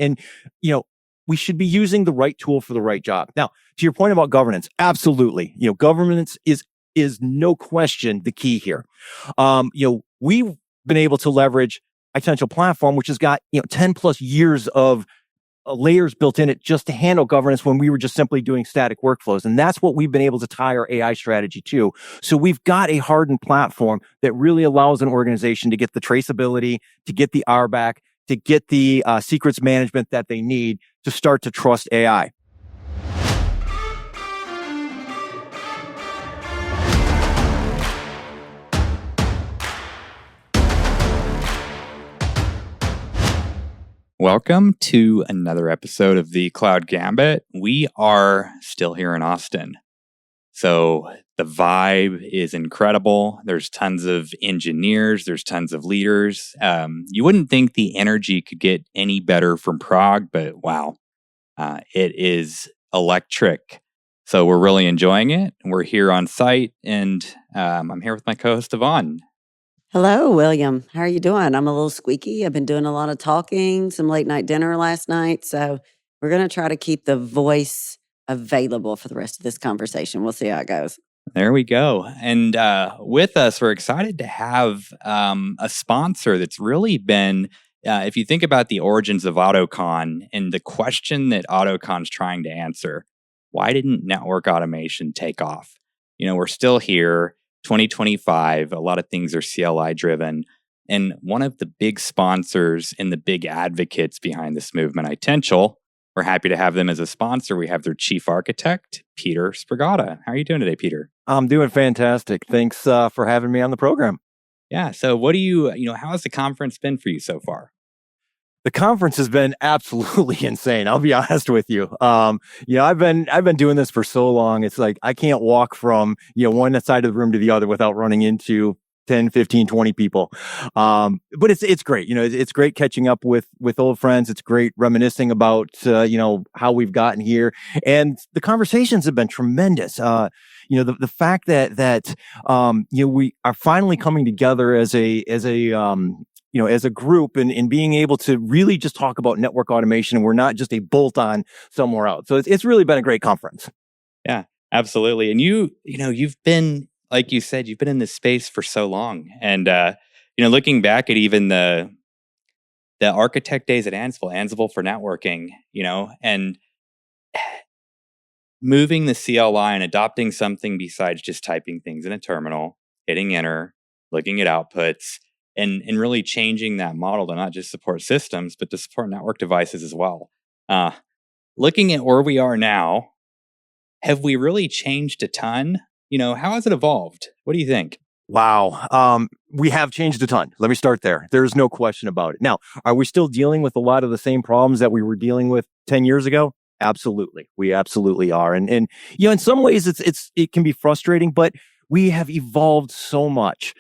And, we should be using the right tool for the right job. Now, to your point about governance, absolutely. Governance is no question the key here. We've been able to leverage Itential platform, which has got 10 plus years of layers built in it just to handle governance when we were just simply doing static workflows. And that's what we've been able to tie our AI strategy to. So we've got a hardened platform that really allows an organization to get the traceability, to get the RBAC, to get the secrets management that they need to start to trust AI. Welcome to another episode of the Cloud Gambit. We are still here in Austin. So the vibe is incredible. There's tons of engineers. There's tons of leaders. You wouldn't think the energy could get any better from Prague, but wow, it is electric. So we're really enjoying it. We're here on site, and I'm here with my co-host, Yvonne. Hello, William. How are you doing? I'm a little squeaky. I've been doing a lot of talking, some late night dinner last night. So we're going to try to keep the voice available for the rest of this conversation. We'll see how it goes. There we go. And with us, we're excited to have a sponsor that's really been, if you think about the origins of AutoCon and the question that AutoCon's trying to answer, why didn't network automation take off? We're still here. 2025, a lot of things are CLI-driven. And one of the big sponsors and the big advocates behind this movement, Itential, we're happy to have them as a sponsor. We have their chief architect, Peter Spragata. How are you doing today, Peter? I'm doing fantastic. Thanks for having me on the program. Yeah. So how has the conference been for you so far? The conference has been absolutely insane. I'll be honest with you. I've been doing this for so long. It's like I can't walk from one side of the room to the other without running into 10, 15, 20 people. But it's great. It's great catching up with old friends. It's great reminiscing about how we've gotten here, and the conversations have been tremendous. The fact that we are finally coming together as a group and being able to really just talk about network automation, and we're not just a bolt on somewhere else. So it's really been a great conference. Yeah, absolutely. And you've been, like you said, you've been in this space for so long. And, looking back at even the architect days at Ansible for networking, and moving the CLI and adopting something besides just typing things in a terminal, hitting enter, looking at outputs, and really changing that model to not just support systems, but to support network devices as well. Looking at where we are now, have we really changed a ton? How has it evolved? What do you think? Wow. We have changed a ton. Let me start there. There's no question about it. Now, are we still dealing with a lot of the same problems that we were dealing with 10 years ago? Absolutely. We absolutely are. And in some ways it can be frustrating, but we have evolved so much,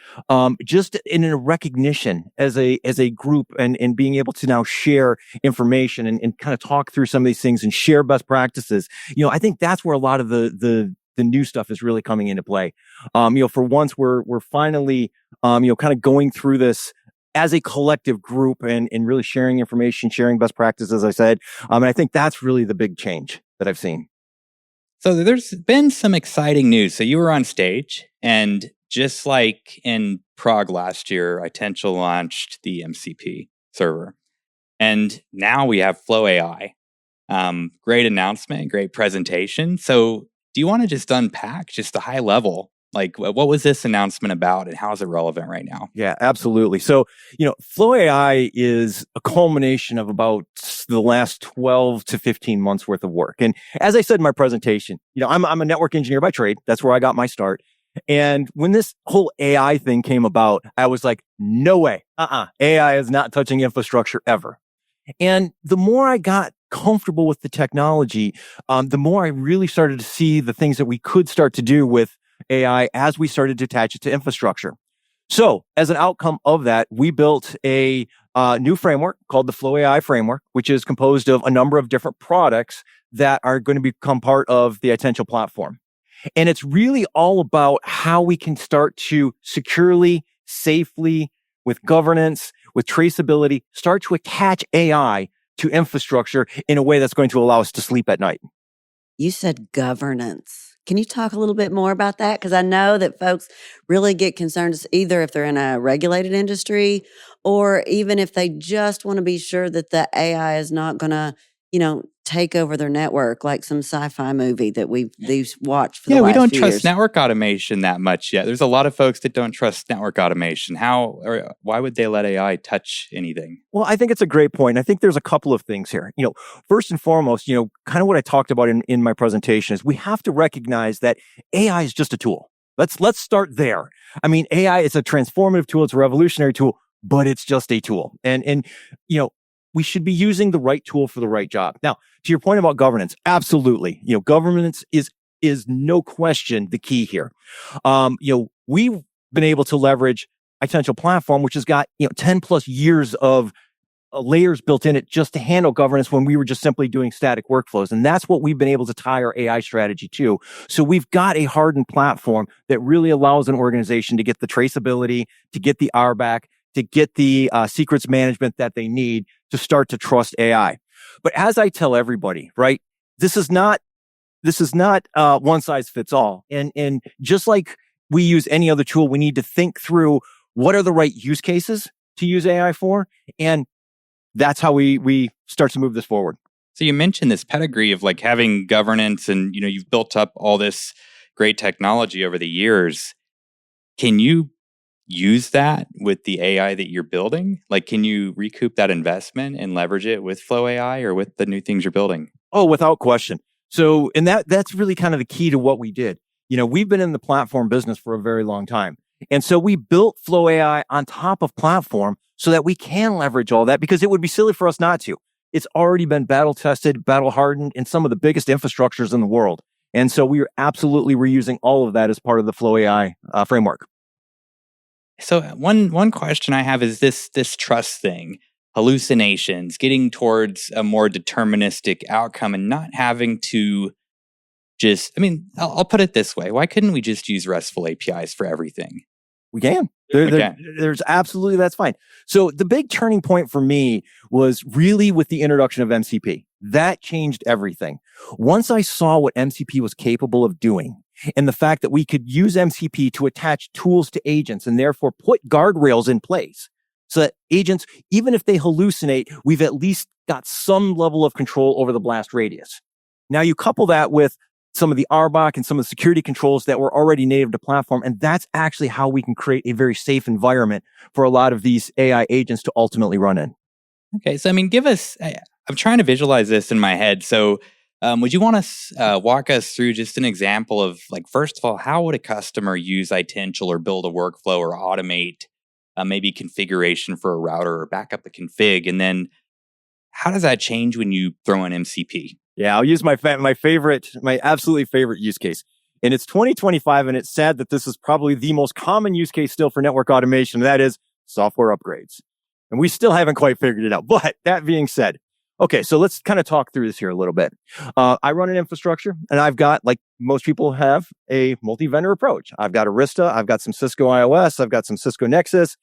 just in a recognition as a group and being able to now share information and kind of talk through some of these things and share best practices. I think that's where a lot of the new stuff is really coming into play. For once we're finally, kind of going through this as a collective group and really sharing information, sharing best practices, as I said. And I think that's really the big change that I've seen. So there's been some exciting news. So you were on stage, and just like in Prague last year, Itential launched the MCP server. And now we have FlowAI. Great announcement, great presentation. So do you want to just unpack just the high level? Like, what was this announcement about, and how is it relevant right now? Yeah, absolutely. So, FlowAI is a culmination of about the last 12 to 15 months worth of work. And as I said in my presentation, I'm a network engineer by trade. That's where I got my start. And when this whole AI thing came about, I was like, no way. AI is not touching infrastructure ever. And the more I got comfortable with the technology, the more I really started to see the things that we could start to do with AI as we started to attach it to infrastructure. So as an outcome of that, we built a new framework called the FlowAI framework, which is composed of a number of different products that are going to become part of the Itential platform. And it's really all about how we can start to securely, safely, with governance, with traceability, start to attach AI to infrastructure in a way that's going to allow us to sleep at night. You said governance. Can you talk a little bit more about that? Because I know that folks really get concerned either if they're in a regulated industry or even if they just want to be sure that the AI is not going to, take over their network like some sci-fi movie that we've watched for the last we don't few trust years. network automation that much yet. There's a lot of folks that don't trust network automation. Why would they let AI touch anything? Well, I think it's a great point. I think there's a couple of things here. First and foremost, kind of what I talked about in my presentation is we have to recognize that AI is just a tool. Let's start there. I mean, AI is a transformative tool. It's a revolutionary tool, but it's just a tool. And we should be using the right tool for the right job. Now, to your point about governance, absolutely. Governance is no question the key here. We've been able to leverage Itential platform, which has got 10 plus years of layers built in it just to handle governance when we were just simply doing static workflows. And that's what we've been able to tie our AI strategy to. So we've got a hardened platform that really allows an organization to get the traceability, to get the RBAC, to get the secrets management that they need to start to trust AI. But as I tell everybody, right, this is not one size fits all. And just like we use any other tool, we need to think through what are the right use cases to use AI for. And that's how we start to move this forward. So you mentioned this pedigree of like having governance and, you've built up all this great technology over the years. Can you use that with the AI that you're building? Like, can you recoup that investment and leverage it with FlowAI or with the new things you're building? Oh, without question. So, and that's really kind of the key to what we did. We've been in the platform business for a very long time. And so we built FlowAI on top of platform so that we can leverage all that because it would be silly for us not to. It's already been battle tested, battle hardened in some of the biggest infrastructures in the world. And so we are absolutely reusing all of that as part of the FlowAI framework. So one question I have is this trust thing, hallucinations, getting towards a more deterministic outcome and not having to I'll put it this way. Why couldn't we just use RESTful APIs for everything? We can. There's absolutely, that's fine. So the big turning point for me was really with the introduction of MCP. That changed everything. Once I saw what MCP was capable of doing, and the fact that we could use MCP to attach tools to agents and therefore put guardrails in place so that agents, even if they hallucinate, we've at least got some level of control over the blast radius. Now you couple that with some of the RBAC and some of the security controls that were already native to platform, and that's actually how we can create a very safe environment for a lot of these AI agents to ultimately run in. Okay, so I'm trying to visualize this in my head. So would you want to walk us through just an example of, like, first of all, how would a customer use Itential or build a workflow or automate maybe configuration for a router or back up a config? And then how does that change when you throw in MCP? Yeah, I'll use my absolutely favorite use case. And it's 2025, and it's sad that this is probably the most common use case still for network automation. That is software upgrades. And we still haven't quite figured it out. But that being said, okay, so let's kind of talk through this here a little bit. I run an infrastructure, and I've got, like most people have, a multi-vendor approach. I've got Arista, I've got some Cisco iOS, I've got some Cisco Nexus,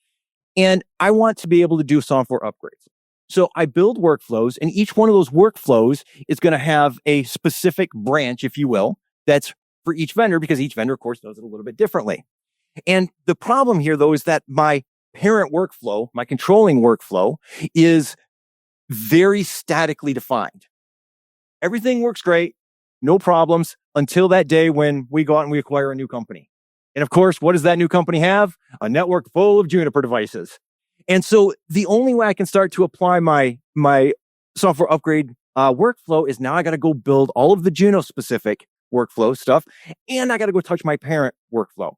and I want to be able to do software upgrades. So I build workflows, and each one of those workflows is going to have a specific branch, if you will, that's for each vendor, because each vendor, of course, does it a little bit differently. And the problem here, though, is that my parent workflow, my controlling workflow, is very statically defined. Everything works great, no problems, until that day when we go out and we acquire a new company. And of course, what does that new company have? A network full of Juniper devices. And so the only way I can start to apply my software upgrade workflow is now I got to go build all of the Juno specific workflow stuff, and I got to go touch my parent workflow.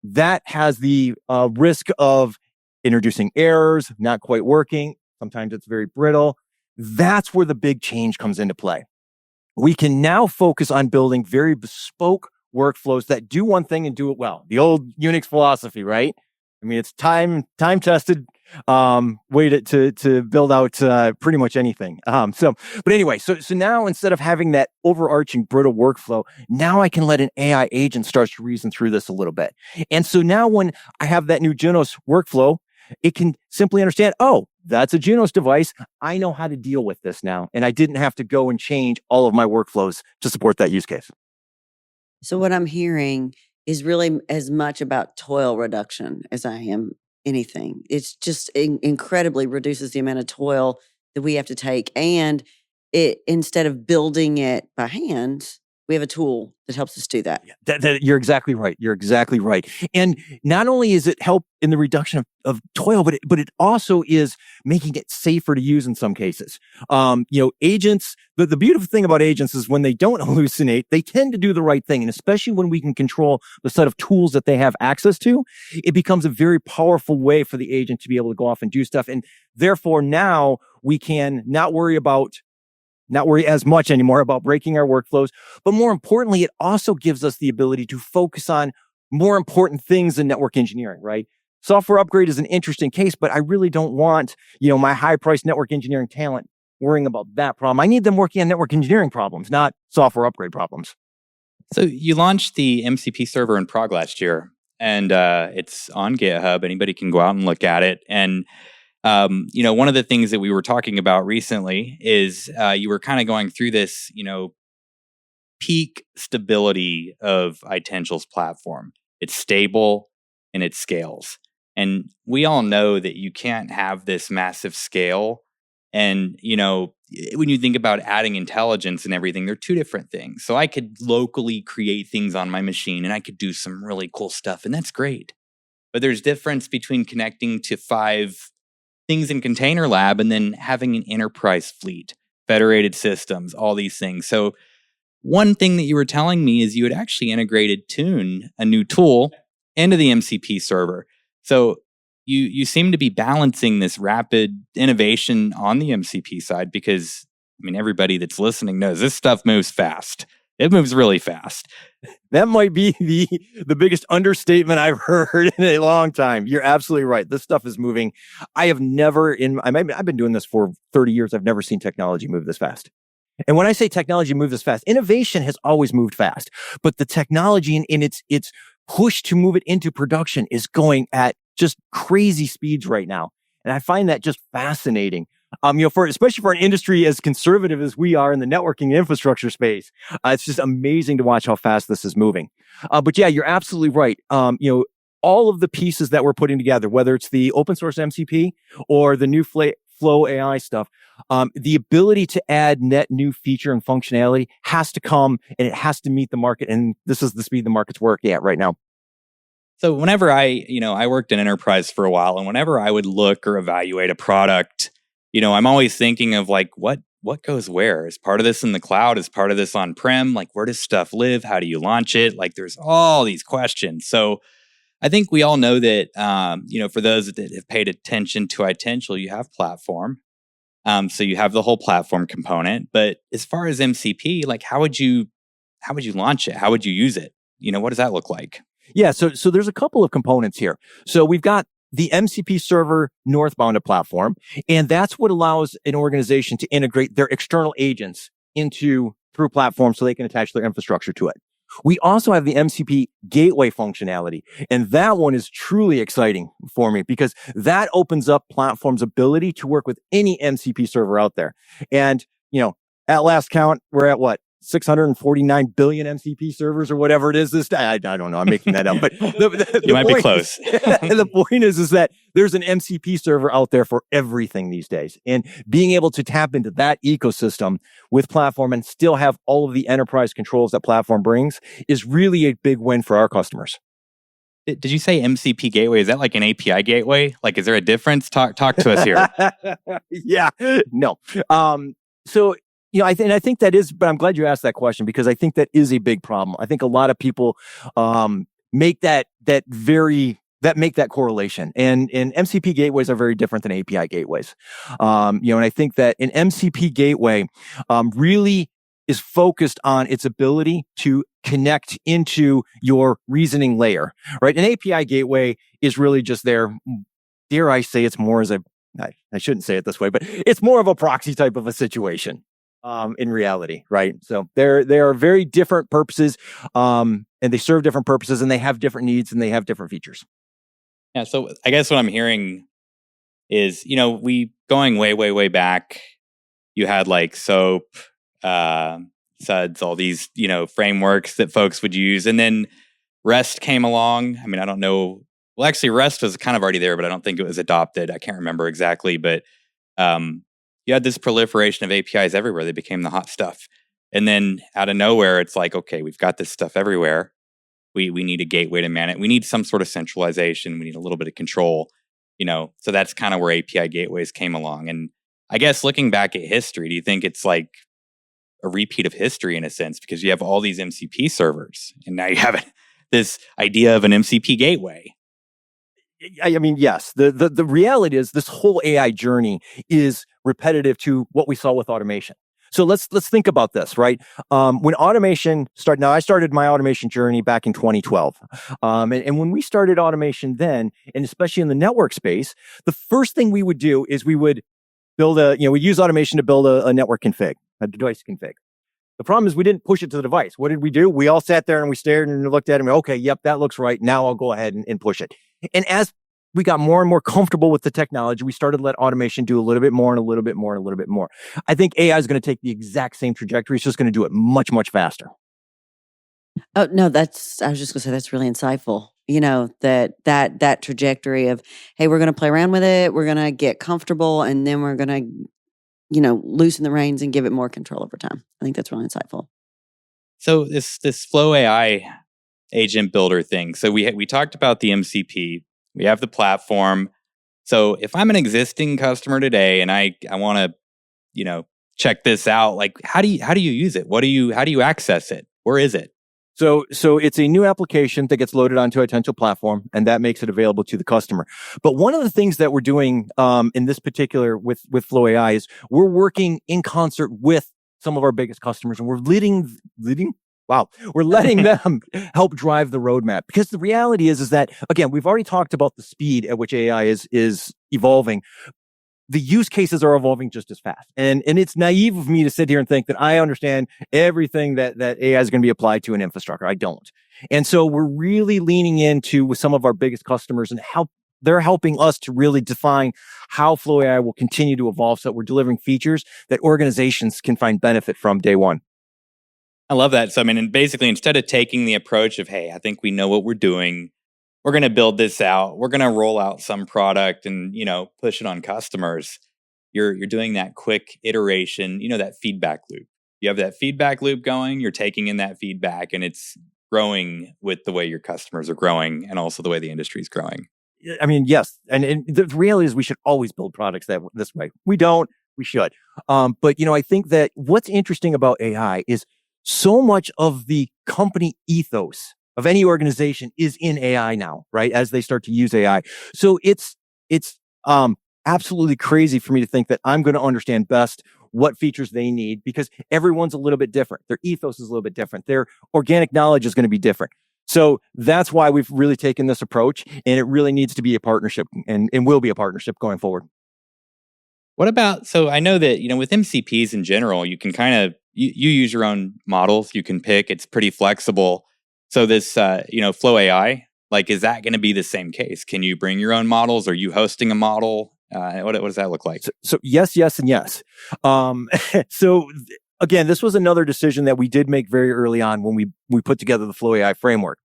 That has the risk of introducing errors, not quite working. Sometimes it's very brittle. That's where the big change comes into play. We can now focus on building very bespoke workflows that do one thing and do it well. The old Unix philosophy, right? I mean, it's time tested way to build out pretty much anything. But anyway, so now instead of having that overarching brittle workflow, now I can let an AI agent start to reason through this a little bit. And so now when I have that new Junos workflow, it can simply understand, oh, that's a Junos device. I know how to deal with this now. And I didn't have to go and change all of my workflows to support that use case. So what I'm hearing is really as much about toil reduction as I am anything. It's just incredibly reduces the amount of toil that we have to take. And it, instead of building it by hand, we have a tool that helps us do that. You're exactly right. You're exactly right. And not only is it help in the reduction of toil, but it also is making it safer to use in some cases. Agents, the beautiful thing about agents is when they don't hallucinate, they tend to do the right thing. And especially when we can control the set of tools that they have access to, it becomes a very powerful way for the agent to be able to go off and do stuff. And therefore now we can not worry as much anymore about breaking our workflows. But more importantly, it also gives us the ability to focus on more important things in network engineering, right? Software upgrade is an interesting case, but I really don't want, my high-priced network engineering talent worrying about that problem. I need them working on network engineering problems, not software upgrade problems. So you launched the MCP server in Prague last year, and it's on GitHub. Anybody can go out and look at it. And one of the things that we were talking about recently is you were kind of going through this, peak stability of Itential's platform. It's stable and it scales. And we all know that you can't have this massive scale. And, when you think about adding intelligence and everything, they're two different things. So I could locally create things on my machine and I could do some really cool stuff. And that's great. But there's difference between connecting to 5 things in Container Lab and then having an enterprise fleet, federated systems, all these things. So one thing that you were telling me is you had actually integrated Tune, a new tool, into the MCP server. So you seem to be balancing this rapid innovation on the MCP side because, everybody that's listening knows this stuff moves fast. It moves really fast. That might be the biggest understatement I've heard in a long time. You're absolutely right. This stuff is moving. I've been doing this for 30 years. I've never seen technology move this fast. And when I say technology move this fast, innovation has always moved fast. But the technology in its push to move it into production is going at just crazy speeds right now. And I find that just fascinating. Especially for an industry as conservative as we are in the networking infrastructure space, it's just amazing to watch how fast this is moving. But yeah, you're absolutely right. All of the pieces that we're putting together, whether it's the open source MCP or the new FlowAI stuff, the ability to add net new feature and functionality has to come and it has to meet the market. And this is the speed the market's working at right now. So whenever I worked in enterprise for a while, and whenever I would look or evaluate a product, I'm always thinking of what goes where? Is part of this in the cloud? Is part of this on-prem? Where does stuff live? How do you launch it? There's all these questions. So I think we all know that, for those that have paid attention to Itential, you have platform. So you have the whole platform component. But as far as MCP, how would you launch it? How would you use it? What does that look like? Yeah, so there's a couple of components here. So we've got the MCP server northbound platform, and that's what allows an organization to integrate their external agents through platform so they can attach their infrastructure to it. We also have the MCP gateway functionality, and that one is truly exciting for me because that opens up platform's ability to work with any MCP server out there. And, at last count, we're at what? 649 billion MCP servers or whatever it is this day. I don't know. I'm making that up, but you might be close. The point is that there's an MCP server out there for everything these days. And being able to tap into that ecosystem with platform and still have all of the enterprise controls that platform brings is really a big win for our customers. Did you say MCP gateway? Is that like an API gateway? Is there a difference? Talk to us here. Yeah, no. So, I think that is, but I'm glad you asked that question because I think that is a big problem. I think a lot of people make that correlation, and MCP gateways are very different than API gateways. And I think that an MCP gateway really is focused on its ability to connect into your reasoning layer, right? An API gateway is really just there. Dare I say it's more as I shouldn't say it this way, but it's more of a proxy type of a situation. In reality, right? So they are very different purposes, and they serve different purposes, and they have different needs, and they have different features. Yeah. So I guess what I'm hearing is, we going way, way, way back, you had like SOAP, SUDS, all these, frameworks that folks would use. And then REST came along. I mean, I don't know. Well, actually, REST was kind of already there, but I don't think it was adopted. I can't remember exactly. But you had this proliferation of APIs everywhere. They became the hot stuff. And then out of nowhere, it's like, okay, we've got this stuff everywhere. We need a gateway to manage it. We need some sort of centralization. We need a little bit of control. So that's kind of where API gateways came along. And I guess looking back at history, do you think it's like a repeat of history in a sense? Because you have all these MCP servers, and now you have this idea of an MCP gateway. I mean, yes. The reality is this whole AI journey is repetitive to what we saw with automation. So let's think about this, right? When automation started, now I started my automation journey back in 2012. And when we started automation then, and especially in the network space, the first thing we would do is we would build we'd use automation to build a network config, a device config. The problem is we didn't push it to the device. What did we do? We all sat there and we stared and looked at it and okay, yep, that looks right. Now I'll go ahead and push it. And as we got more and more comfortable with the technology, we started to let automation do a little bit more and a little bit more and a little bit more. I think AI is going to take the exact same trajectory. It's just going to do it much, much faster. Oh, no, I was just gonna say that's really insightful. That trajectory of, hey, we're gonna play around with it, we're gonna get comfortable, and then we're gonna, loosen the reins and give it more control over time. I think that's really insightful. So this FlowAI agent builder thing. So we talked about the MCP. We have the platform. So if I'm an existing customer today and I want to, check this out, like how do you use it? How do you access it? Where is it? So it's a new application that gets loaded onto Itential platform, and that makes it available to the customer. But one of the things that we're doing in this particular with FlowAI is we're working in concert with some of our biggest customers, and we're we're letting them help drive the roadmap. Because the reality is that, again, we've already talked about the speed at which AI is evolving. The use cases are evolving just as fast. And it's naive of me to sit here and think that I understand everything that AI is going to be applied to an infrastructure. I don't. And so we're really leaning into with some of our biggest customers and they're helping us to really define how FlowAI will continue to evolve so that we're delivering features that organizations can find benefit from day one. I love that. So, I mean, and basically, instead of taking the approach of, hey, I think we know what we're doing, we're going to build this out, we're going to roll out some product and, push it on customers. You're doing that quick iteration, that feedback loop. You have that feedback loop going, you're taking in that feedback, and it's growing with the way your customers are growing and also the way the industry is growing. I mean, yes. And the reality is we should always build products this way. We don't, we should. But, I think that what's interesting about AI is so much of the company ethos of any organization is in AI now, right? As they start to use AI. So it's absolutely crazy for me to think that I'm going to understand best what features they need because everyone's a little bit different. Their ethos is a little bit different. Their organic knowledge is going to be different. So that's why we've really taken this approach, and it really needs to be a partnership and will be a partnership going forward. What about, so I know that, with MCPs in general, you can kind of, you use your own models, you can pick, it's pretty flexible. So this, FlowAI, like, is that going to be the same case? Can you bring your own models? Are you hosting a model? What does that look like? So yes, and yes. So again, this was another decision that we did make very early on when we put together the FlowAI framework.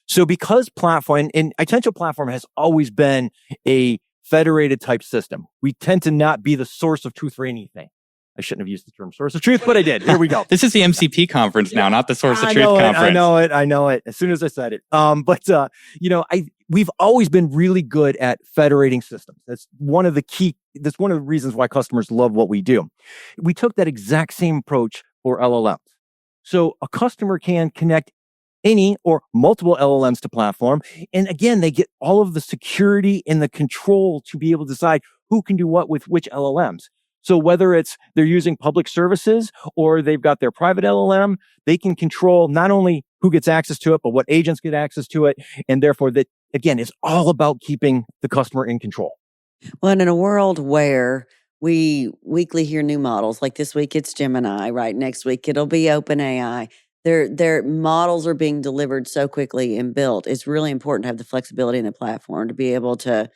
So because platform and Itential platform has always been a federated type system, we tend to not be the source of truth for anything. I shouldn't have used the term source of truth, but I did. Here we go. This is the MCP conference now, not the source of truth conference. I know it. As soon as I said it. We've always been really good at federating systems. That's one of the reasons why customers love what we do. We took that exact same approach for LLMs. So a customer can connect any or multiple LLMs to platform. And again, they get all of the security and the control to be able to decide who can do what with which LLMs. So whether it's they're using public services or they've got their private LLM, they can control not only who gets access to it, but what agents get access to it. And therefore, that again, is all about keeping the customer in control. Well, and in a world where we weekly hear new models, like this week it's Gemini, right? Next week it'll be OpenAI. Their models are being delivered so quickly and built. It's really important to have the flexibility in the platform to be able to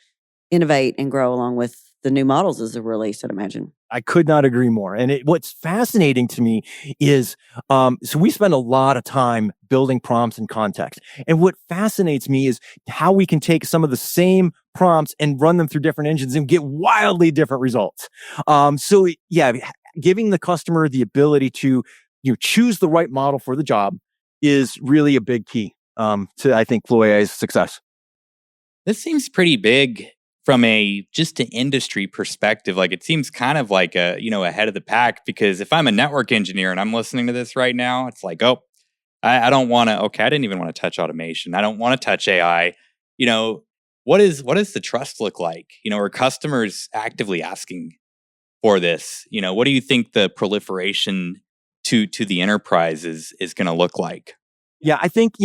innovate and grow along with the new models as they're released, I'd imagine. I could not agree more. And what's fascinating to me is, so we spend a lot of time building prompts and context. And what fascinates me is how we can take some of the same prompts and run them through different engines and get wildly different results. So yeah, giving the customer the ability to choose the right model for the job is really a big key to, I think, FlowAI's success. This seems pretty big from just an industry perspective. Like, it seems kind of like ahead of the pack, because if I'm a network engineer and I'm listening to this right now, it's like, oh, I don't want to, I didn't even want to touch automation. I don't want to touch AI. What does the trust look like? Are customers actively asking for this? What do you think the proliferation to the enterprise is going to look like? Yeah, I think,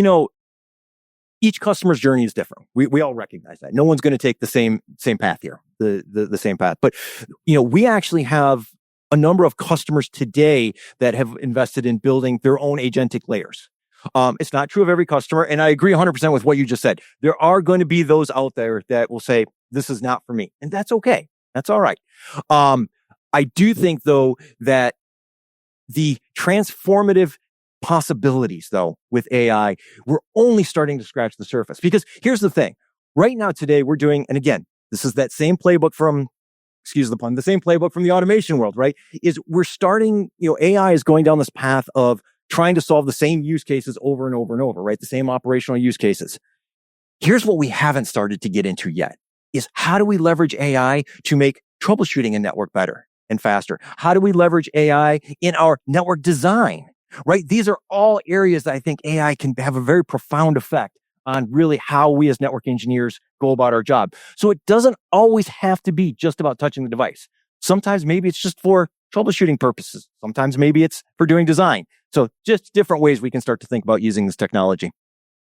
each customer's journey is different. We all recognize that. No one's going to take the same path here, the same path. But, we actually have a number of customers today that have invested in building their own agentic layers. It's not true of every customer. And I agree 100% with what you just said. There are going to be those out there that will say, this is not for me. And that's okay. That's all right. I do think, though, that the transformative possibilities, though, with AI, we're only starting to scratch the surface. Because here's the thing. Right now, today, we're doing, and again, this is that same playbook from, excuse the pun, the same playbook from the automation world, right? Is we're starting, AI is going down this path of trying to solve the same use cases over and over and over, right? The same operational use cases. Here's what we haven't started to get into yet, is how do we leverage AI to make troubleshooting a network better and faster? How do we leverage AI in our network design? Right? These are all areas that I think AI can have a very profound effect on really how we as network engineers go about our job. So it doesn't always have to be just about touching the device. Sometimes maybe it's just for troubleshooting purposes. Sometimes maybe it's for doing design. So just different ways we can start to think about using this technology.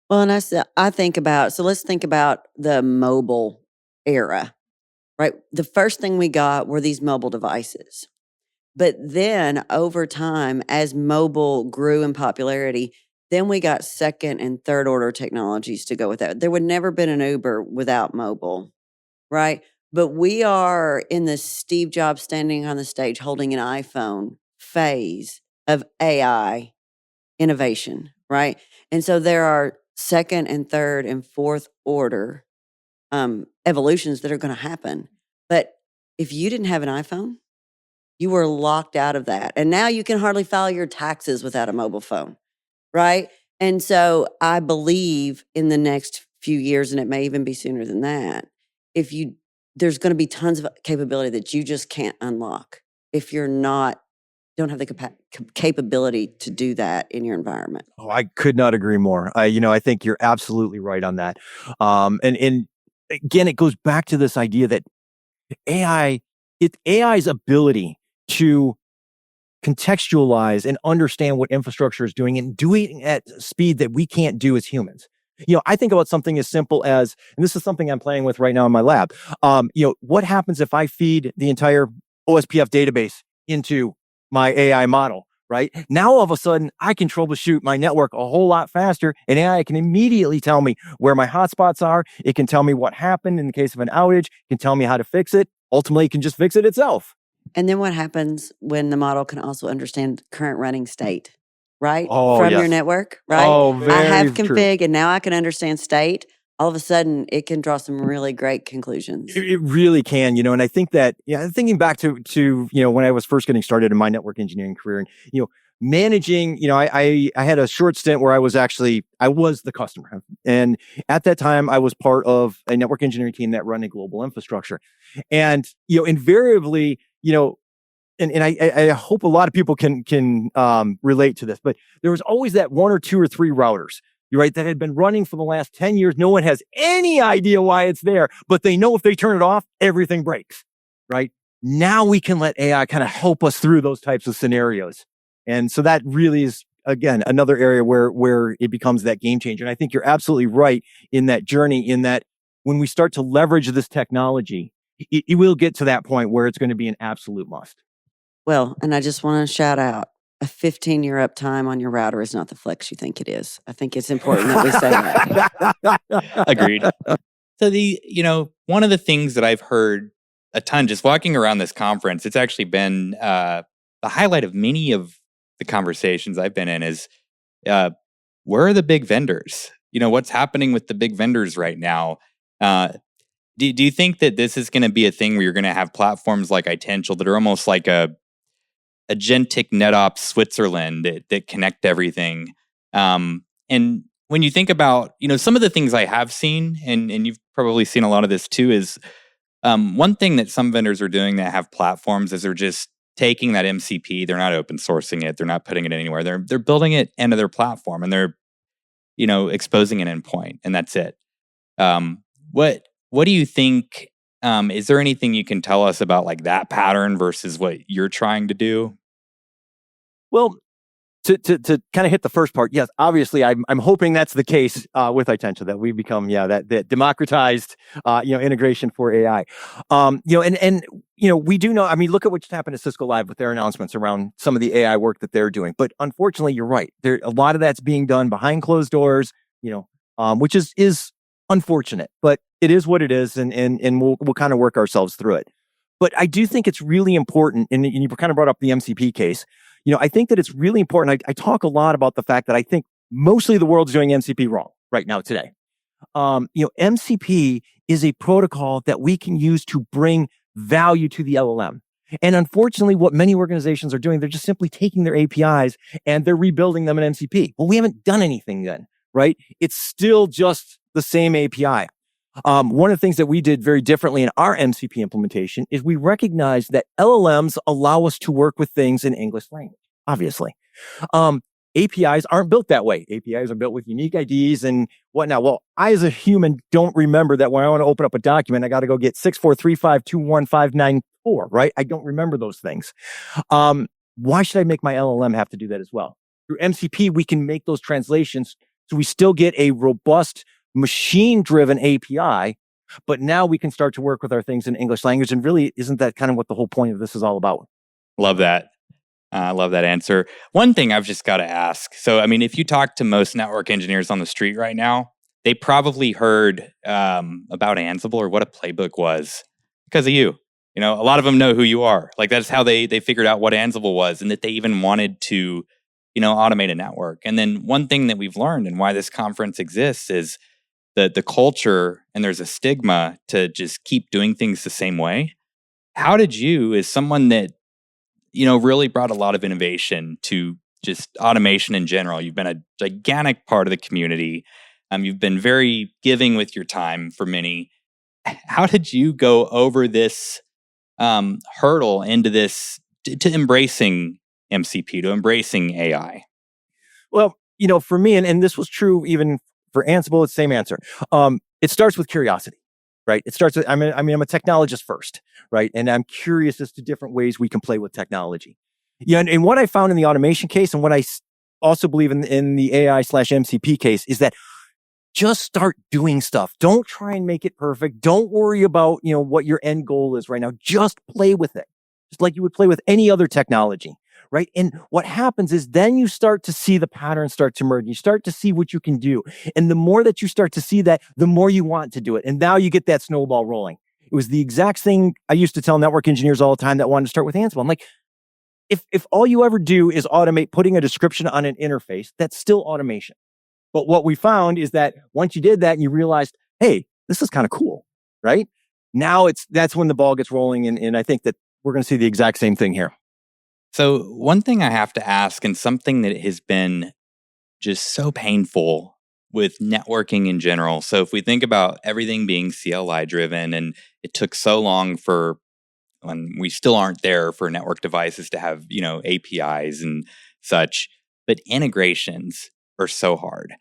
Well, and I think about, so let's think about the mobile era, right? The first thing we got were these mobile devices. But then over time, as mobile grew in popularity, then we got second and third order technologies to go with that. There would never been an Uber without mobile, right? But we are in the Steve Jobs standing on the stage holding an iPhone phase of AI innovation, right? And so there are second and third and fourth order evolutions that are going to happen. But if you didn't have an iPhone, you were locked out of that. And now you can hardly file your taxes without a mobile phone, right? And so I believe in the next few years, and it may even be sooner than that, there's going to be tons of capability that you just can't unlock if you're don't have the capability to do that in your environment. Oh, I could not agree more. I think you're absolutely right on that. And again, it goes back to this idea that AI's ability to contextualize and understand what infrastructure is doing and doing at speed that we can't do as humans. I think about something as simple as, and this is something I'm playing with right now in my lab. What happens if I feed the entire OSPF database into my AI model, right? Now, all of a sudden, I can troubleshoot my network a whole lot faster, and AI can immediately tell me where my hotspots are. It can tell me what happened in the case of an outage. It can tell me how to fix it. Ultimately, it can just fix it itself. And then what happens when the model can also understand current running state, right? Oh, From yes. your network, right? Oh, I have very config, true. and now I can understand state. All of a sudden, it can draw some really great conclusions. It really can, and I think that, thinking back to when I was first getting started in my network engineering career, and managing, I had a short stint where I was the customer, and at that time I was part of a network engineering team that ran a global infrastructure, and invariably, and I hope a lot of people can relate to this, but there was always that one or two or three routers, right, that had been running for the last 10 years. No one has any idea why it's there, but they know if they turn it off, everything breaks, right? Now we can let AI kind of help us through those types of scenarios. And so that really is, again, another area where it becomes that game changer. And I think you're absolutely right in that journey, in that when we start to leverage this technology, it will get to that point where it's going to be an absolute must. Well, and I just want to shout out, a 15-year uptime on your router is not the flex you think it is. I think it's important that we say that. Agreed. So one of the things that I've heard a ton. Just walking around this conference, it's actually been the highlight of many of the conversations I've been in is where are the big vendors? What's happening with the big vendors right now? Do you think that this is going to be a thing where you're going to have platforms like Itential that are almost like a agentic NetOps Switzerland that connect everything? And when you think about, some of the things I have seen, and you've probably seen a lot of this too, is one thing that some vendors are doing that have platforms is they're just taking that MCP, they're not open sourcing it, they're not putting it anywhere. They're building it into their platform and they're, exposing an endpoint, and that's it. What do you think? Is there anything you can tell us about like that pattern versus what you're trying to do? Well, to kind of hit the first part, yes, obviously, I'm hoping that's the case with Itential, that we become that democratized integration for AI. We do know. I mean, look at what's happened at Cisco Live with their announcements around some of the AI work that they're doing. But unfortunately, you're right. A lot of that's being done behind closed doors. Which is unfortunate, but it is what it is, and we'll kind of work ourselves through it. But I do think it's really important, and you kind of brought up the MCP case. I think that it's really important. I talk a lot about the fact that I think mostly the world's doing MCP wrong right now today. MCP is a protocol that we can use to bring value to the LLM. And unfortunately, what many organizations are doing, they're just simply taking their APIs and they're rebuilding them in MCP. Well, we haven't done anything then, right? It's still just the same API. One of the things that we did very differently in our MCP implementation is we recognized that LLMs allow us to work with things in English language, obviously. APIs aren't built that way. APIs are built with unique IDs and whatnot. Well, I as a human don't remember that when I want to open up a document, I got to go get 643521594, right? I don't remember those things. Why should I make my LLM have to do that as well? Through MCP, we can make those translations so we still get a robust machine-driven API, but now we can start to work with our things in English language. And really, isn't that kind of what the whole point of this is all about? Love that. I love that answer. One thing I've just got to ask. So, I mean, if you talk to most network engineers on the street right now, they probably heard about Ansible or what a playbook was because of you. A lot of them know who you are. Like that's how they figured out what Ansible was and that they even wanted to, automate a network. And then one thing that we've learned and why this conference exists is the culture, and there's a stigma to just keep doing things the same way. How did you, as someone that, really brought a lot of innovation to just automation in general, you've been a gigantic part of the community. You've been very giving with your time for many. How did you go over this hurdle into this, to embracing MCP, to embracing AI? Well, for me, and this was true even for Ansible, it's the same answer. It starts with curiosity, right? It starts with, I'm a technologist first, right? And I'm curious as to different ways we can play with technology. And what I found in the automation case, and what I also believe in the AI/MCP case, is that just start doing stuff. Don't try and make it perfect. Don't worry about, what your end goal is right now. Just play with it. Just like you would play with any other technology. Right. And what happens is then you start to see the patterns start to emerge. You start to see what you can do. And the more that you start to see that, the more you want to do it. And now you get that snowball rolling. It was the exact thing I used to tell network engineers all the time that wanted to start with Ansible. I'm like, if all you ever do is automate putting a description on an interface, that's still automation. But what we found is that once you did that and you realized, hey, this is kind of cool, right? Now that's when the ball gets rolling. And I think that we're going to see the exact same thing here. So one thing I have to ask, and something that has been just so painful with networking in general. So if we think about everything being CLI-driven, and it took so long when we still aren't there for network devices to have, APIs and such, but integrations are so hard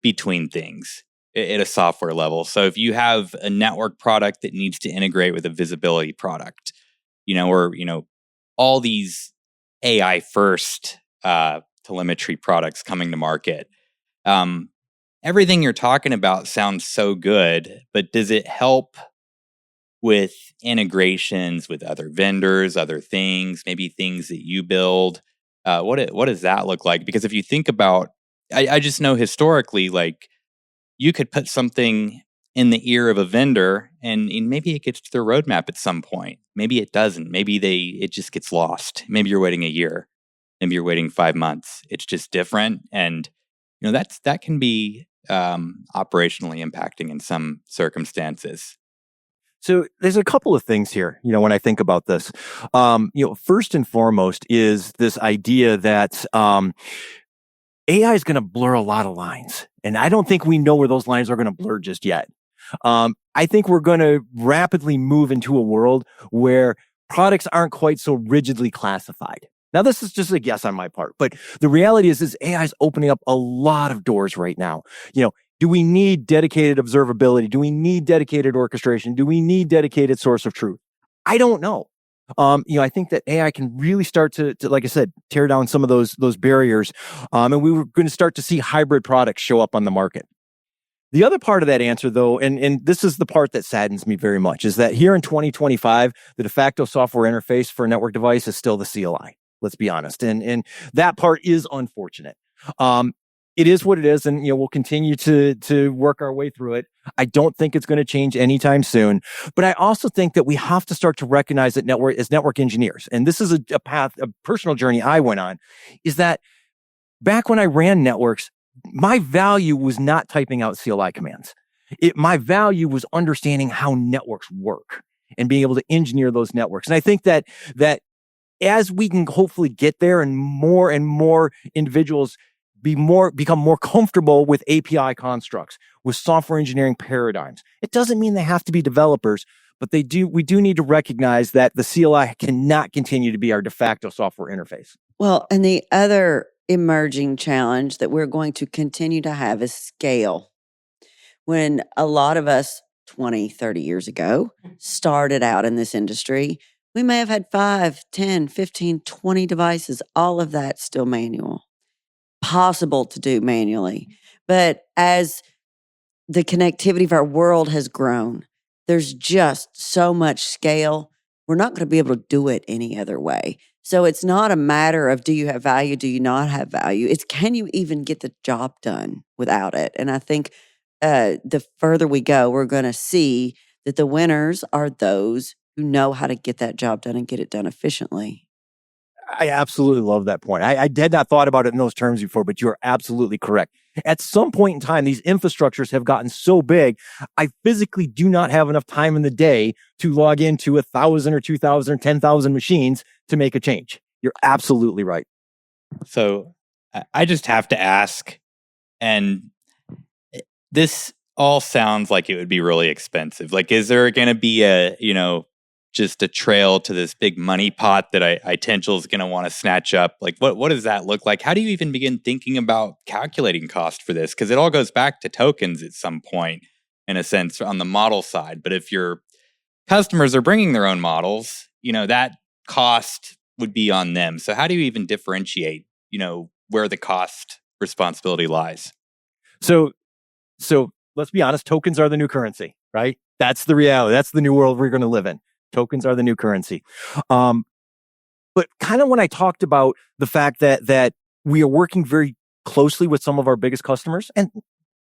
between things at a software level. So if you have a network product that needs to integrate with a visibility product, or, all these AI first telemetry products coming to market. Everything you're talking about sounds so good, but does it help with integrations with other vendors, other things, maybe things that you build? What does that look like? Because if you think about, I just know historically, like you could put something in the ear of a vendor and maybe it gets to their roadmap at some point. Maybe it doesn't. Maybe it just gets lost. Maybe you're waiting a year. Maybe you're waiting 5 months. It's just different, and that can be operationally impacting in some circumstances. So there's a couple of things here, when I think about this. First and foremost is this idea that AI is going to blur a lot of lines. And I don't think we know where those lines are going to blur just yet. I think we're going to rapidly move into a world where products aren't quite so rigidly classified. Now, this is just a guess on my part, but the reality is AI is opening up a lot of doors right now. Do we need dedicated observability? Do we need dedicated orchestration? Do we need dedicated source of truth? I don't know. I think that AI can really start to, like I said, tear down some of those barriers. And we were going to start to see hybrid products show up on the market. The other part of that answer, though, and this is the part that saddens me very much, is that here in 2025, the de facto software interface for a network device is still the CLI. Let's be honest. And that part is unfortunate. It is what it is, and we'll continue to work our way through it. I don't think it's going to change anytime soon, but I also think that we have to start to recognize that as network engineers, and this is a personal journey I went on, is that back when I ran networks, my value was not typing out CLI commands. My value was understanding how networks work and being able to engineer those networks. And I think that as we can hopefully get there, and more individuals become more comfortable with API constructs, with software engineering paradigms. It doesn't mean they have to be developers, but we do need to recognize that the CLI cannot continue to be our de facto software interface. Well, and the other emerging challenge that we're going to continue to have is scale. When a lot of us 20, 30 years ago started out in this industry, we may have had 5, 10, 15, 20 devices, all of that still manual. Possible to do manually. But as the connectivity of our world has grown, there's just so much scale. We're not going to be able to do it any other way. So it's not a matter of do you have value, do you not have value? It's can you even get the job done without it? And I think the further we go, we're going to see that the winners are those who know how to get that job done and get it done efficiently. I absolutely love that point. I had not thought about it in those terms before, but you're absolutely correct. At some point in time, these infrastructures have gotten so big, I physically do not have enough time in the day to log into 1,000 or 2,000 or 10,000 machines to make a change. You're absolutely right. So I just have to ask, and this all sounds like it would be really expensive. Like, is there going to be just a trail to this big money pot that Itential is going to want to snatch up? Like, what does that look like? How do you even begin thinking about calculating cost for this? Because it all goes back to tokens at some point, in a sense, on the model side. But if your customers are bringing their own models, that cost would be on them. So how do you even differentiate, where the cost responsibility lies? So let's be honest, tokens are the new currency, right? That's the reality. That's the new world we're going to live in. Tokens are the new currency. But kind of when I talked about the fact that we are working very closely with some of our biggest customers and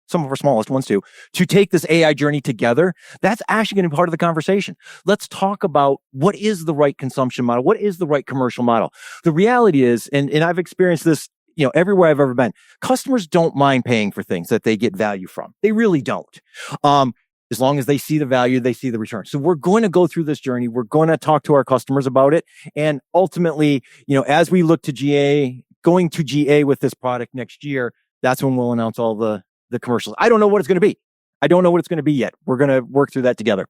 some of our smallest ones too, to take this AI journey together, that's actually going to be part of the conversation. Let's talk about what is the right consumption model? What is the right commercial model? The reality is, and I've experienced this, everywhere I've ever been, customers don't mind paying for things that they get value from. They really don't. As long as they see the value, they see the return. So we're going to go through this journey. We're going to talk to our customers about it. And ultimately, as we look to going to GA with this product next year, that's when we'll announce all the commercials. I don't know what it's going to be. I don't know what it's going to be yet. We're going to work through that together.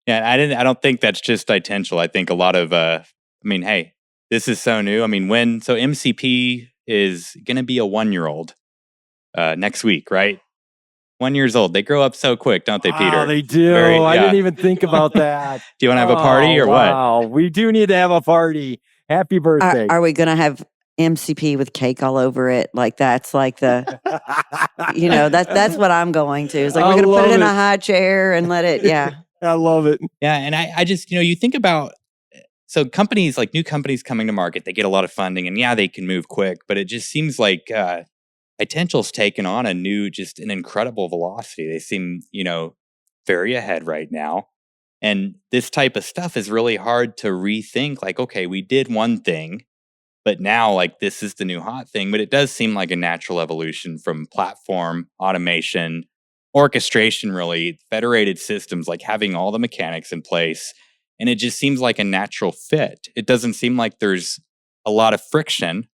Yeah, I don't think that's just Itential. I think a lot of, hey, this is so new. So MCP is going to be a 1-year-old next week, right? 1 year old. They grow up so quick, don't they, Peter? Oh, they do. I didn't even think about that. Do you want to have a party or what? Wow, we do need to have a party. Happy birthday. Are we going to have MCP with cake all over it? Like that's like the, that's what I'm going to. It's like we're going to put it in a high chair and let it, yeah. I love it. Yeah, and I just, you think about, so companies, like new companies coming to market, they get a lot of funding and they can move quick, but it just seems like Itential's taken on an incredible velocity. They seem, very ahead right now. And this type of stuff is really hard to rethink. Like, okay, we did one thing, but now like this is the new hot thing. But it does seem like a natural evolution from platform, automation, orchestration, really, federated systems, like having all the mechanics in place. And it just seems like a natural fit. It doesn't seem like there's a lot of friction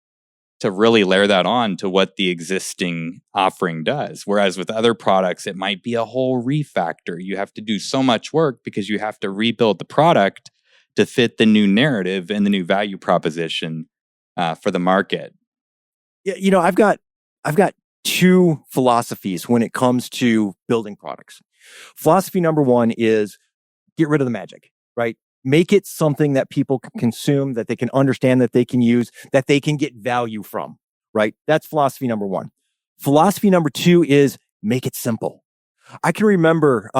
to really layer that on to what the existing offering does. Whereas with other products, it might be a whole refactor. You have to do so much work because you have to rebuild the product to fit the new narrative and the new value proposition for the market. Yeah, I've got two philosophies when it comes to building products. Philosophy number one is get rid of the magic, right? Make it something that people can consume, that they can understand, that they can use, that they can get value from, right? That's philosophy number one. Philosophy number two is make it simple. I can remember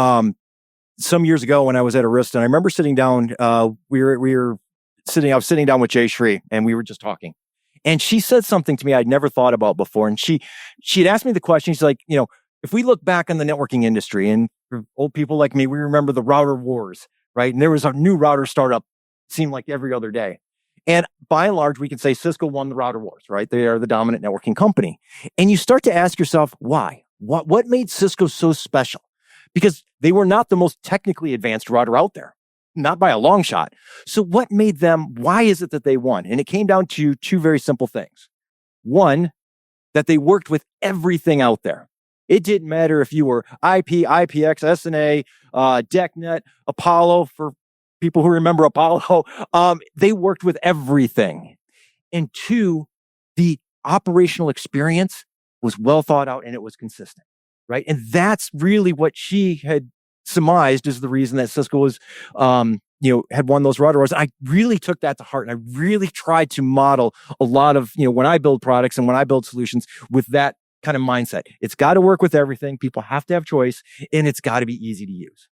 some years ago when I was at Arista, and I remember sitting down, I was sitting down with Jay Shree, and we were just talking. And she said something to me I'd never thought about before. And she had asked me the question, she's like, if we look back on the networking industry, and for old people like me, we remember the router wars, right? And there was a new router startup, seemed like every other day. And by and large, we can say Cisco won the router wars, right? They are the dominant networking company. And you start to ask yourself, why? What made Cisco so special? Because they were not the most technically advanced router out there, not by a long shot. So what made them, why is it that they won? And it came down to two very simple things. One, that they worked with everything out there. It didn't matter if you were IP, IPX, SNA, DECnet, Apollo, for people who remember Apollo. They worked with everything. And two, the operational experience was well thought out and it was consistent, right? And that's really what she had surmised is the reason that Cisco was, had won those router wars. I really took that to heart, and I really tried to model a lot of, when I build products and when I build solutions with that kind of mindset. It's got to work with everything. People have to have choice, and it's got to be easy to use.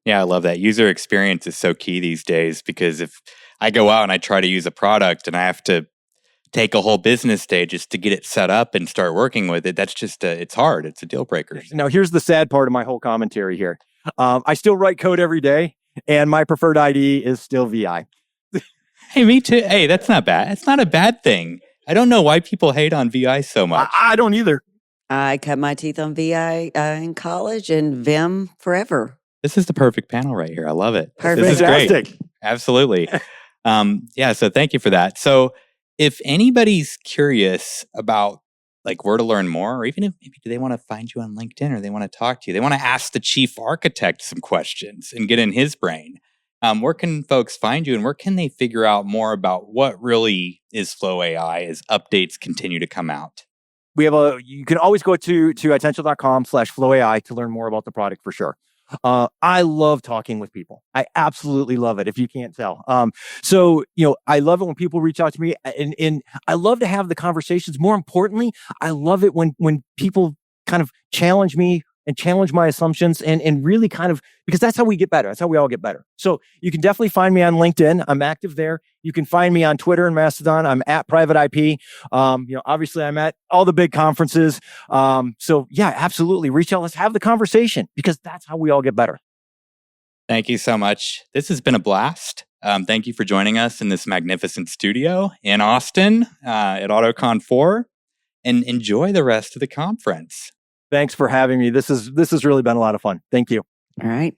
Yeah, I love that. User experience is so key these days, because if I go out and I try to use a product and I have to take a whole business day just to get it set up and start working with it, that's just, it's hard. It's a deal breaker. Now, here's the sad part of my whole commentary here. I still write code every day, and my preferred IDE is still VI. Hey, me too. Hey, that's not bad. It's not a bad thing. I don't know why people hate on VI so much. I don't either. I cut my teeth on VI in college and Vim forever. This is the perfect panel right here. I love it. Perfect. This is Fantastic. great. Absolutely. So thank you for that. So if anybody's curious about like where to learn more, or even if maybe do they want to find you on LinkedIn, or they want to talk to you, they want to ask the chief architect some questions and get in his brain, where can folks find you, and where can they figure out more about what really is FlowAI as updates continue to come out? You can always go to Itential.com/FlowAI to learn more about the product for sure. I love talking with people. I absolutely love it, if you can't tell. So I love it when people reach out to me, and I love to have the conversations. More importantly, I love it when people kind of challenge me and challenge my assumptions, and really kind of, because that's how we get better. That's how we all get better. So you can definitely find me on LinkedIn. I'm active there. You can find me on Twitter and Mastodon. I'm at Private IP. Obviously I'm at all the big conferences. So yeah, absolutely. Reach out. Let's have the conversation, because that's how we all get better. Thank you so much. This has been a blast. Thank you for joining us in this magnificent studio in Austin at AutoCon 4, and enjoy the rest of the conference. Thanks for having me. This has really been a lot of fun. Thank you. All right.